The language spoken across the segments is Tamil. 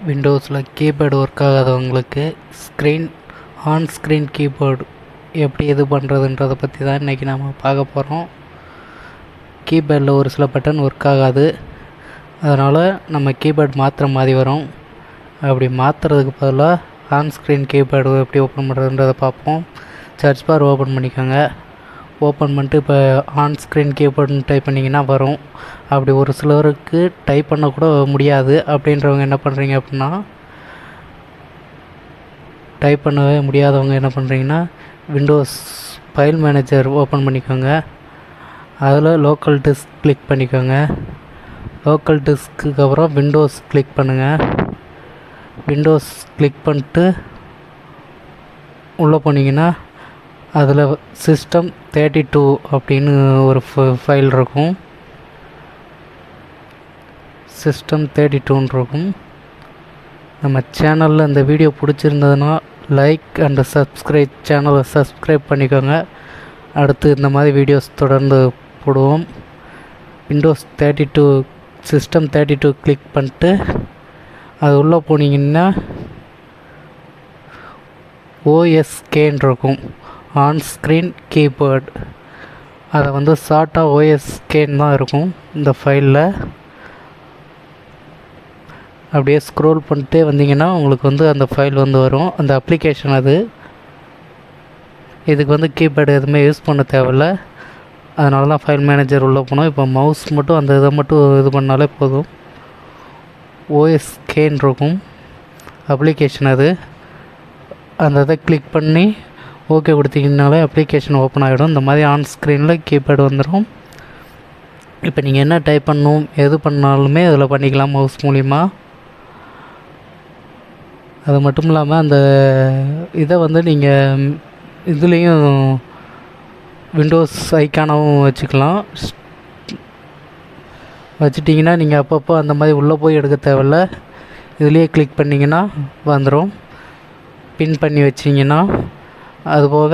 விண்டோஸில் கீபோர்டு ஒர்க் ஆகாதவங்களுக்கு ஆன் ஸ்க்ரீன் கீபோர்டு எப்படி இது பண்ணுறதுன்றதை பற்றி தான் இன்றைக்கி நாம் பார்க்க போகிறோம். கீபோர்டில் ஒரு சில பட்டன் ஒர்க் ஆகாது, அதனால் நம்ம கீபோர்டு மாற்றுற மாதிரி வரும். அப்படி மாற்றுறதுக்கு பதிலாக ஆன் ஸ்க்ரீன் கீபோர்டு எப்படி ஓப்பன் பண்ணுறதுன்றதை பார்ப்போம். சர்ச் பார் ஓப்பன் பண்ணிக்கோங்க. ஓப்பன் பண்ணிட்டு இப்போ ஆன் ஸ்க்ரீன் கீபோர்டுன்னு டைப் பண்ணிங்கன்னா வரும். அப்படி ஒரு சிலருக்கு டைப் பண்ணக்கூட முடியாது அப்படின்றவங்க என்ன பண்ணுறீங்க அப்படின்னா, டைப் பண்ணவே முடியாதவங்க என்ன பண்ணுறீங்கன்னா, விண்டோஸ் ஃபைல் மேனேஜர் ஓப்பன் பண்ணிக்கோங்க. அதில் லோக்கல் டிஸ்க் கிளிக் பண்ணிக்கோங்க. லோக்கல் டிஸ்க்கு அப்புறம் விண்டோஸ் கிளிக் பண்ணுங்கள். விண்டோஸ் கிளிக் பண்ணிட்டு உள்ளே போனீங்கன்னா அதில் சிஸ்டம் 32 அப்படின்னு ஒரு ஃபைல் இருக்கும். சிஸ்டம் 32ன்னு இருக்கும். நம்ம சேனலில் இந்த வீடியோ பிடிச்சிருந்ததுன்னா லைக் அண்ட் சேனலை சப்ஸ்கிரைப் பண்ணிக்கோங்க. அடுத்து இந்த மாதிரி வீடியோஸ் தொடர்ந்து போடுவோம். விண்டோஸ் 32 சிஸ்டம் 32 கிளிக் பண்ணிட்டு அது உள்ளே போனீங்கன்னா ஓஎஸ்கேன்னு இருக்கும், ஆன் ஸ்க்ரீன் கீபோர்டு. அதை ஷார்ட்டாக ஓஎஸ்கேன்னு தான் இருக்கும் இந்த ஃபைலில். அப்படியே ஸ்க்ரோல் பண்ணிட்டே வந்தீங்கன்னா உங்களுக்கு அந்த ஃபைல் வரும், அந்த அப்ளிகேஷன் அது. இதுக்கு கீபோர்டு எதுவுமே யூஸ் பண்ண தேவையில்ல, அதனால தான் ஃபைல் மேனேஜர் உள்ளே போனோம். இப்போ மவுஸ் மட்டும் அந்த இதை மட்டும் இது பண்ணாலே போதும். ஓஎஸ்கேன்னு இருக்கும் அப்ளிகேஷன் அது. அந்த இதை கிளிக் பண்ணி ஓகே கொடுத்தீங்கனாலே அப்ளிகேஷன் ஓப்பன் ஆகிடும். இந்த மாதிரி ஆன் ஸ்க்ரீனில் கீபோர்டு வந்துடும். இப்போ நீங்கள் என்ன டைப் பண்ணணும் எது பண்ணாலுமே அதில் பண்ணிக்கலாம் மவுஸ் மூலிமா. அது மட்டும் இல்லாமல் அந்த இதை நீங்கள் இதுலேயும் விண்டோஸ் ஐக்கானாகவும் வச்சுக்கலாம். வச்சுட்டிங்கன்னா நீங்கள் அப்பப்போ அந்த மாதிரி உள்ளே போய் எடுக்க தேவையில்ல, இதுலேயே கிளிக் பண்ணிங்கன்னா வந்துடும். பின் பண்ணி வச்சிங்கன்னா அதுபோக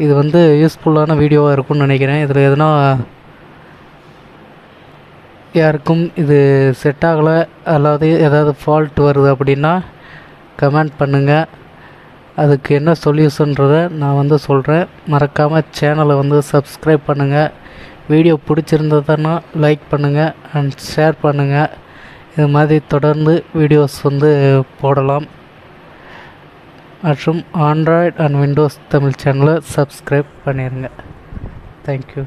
இது யூஸ்ஃபுல்லான வீடியோவாக இருக்கும்னு நினைக்கிறேன். இதில் எதுனா யாருக்கும் இது செட் ஆகலை அல்லாது ஏதாவது ஃபால்ட் வருது அப்படின்னா கமெண்ட் பண்ணுங்கள். அதுக்கு என்ன சொல்யூஷன்றதை நான் சொல்கிறேன். மறக்காமல் சேனலை சப்ஸ்கிரைப் பண்ணுங்கள். வீடியோ பிடிச்சிருந்ததுன்னா லைக் பண்ணுங்கள் அண்ட் ஷேர் பண்ணுங்கள். இது மாதிரி தொடர்ந்து வீடியோஸ் போடலாம். மற்றும் ஆண்ட்ராய்டு அண்ட் விண்டோஸ் தமிழ் சேனலை சப்ஸ்கிரைப் பண்ணிடுங்க. தேங்க்யூ.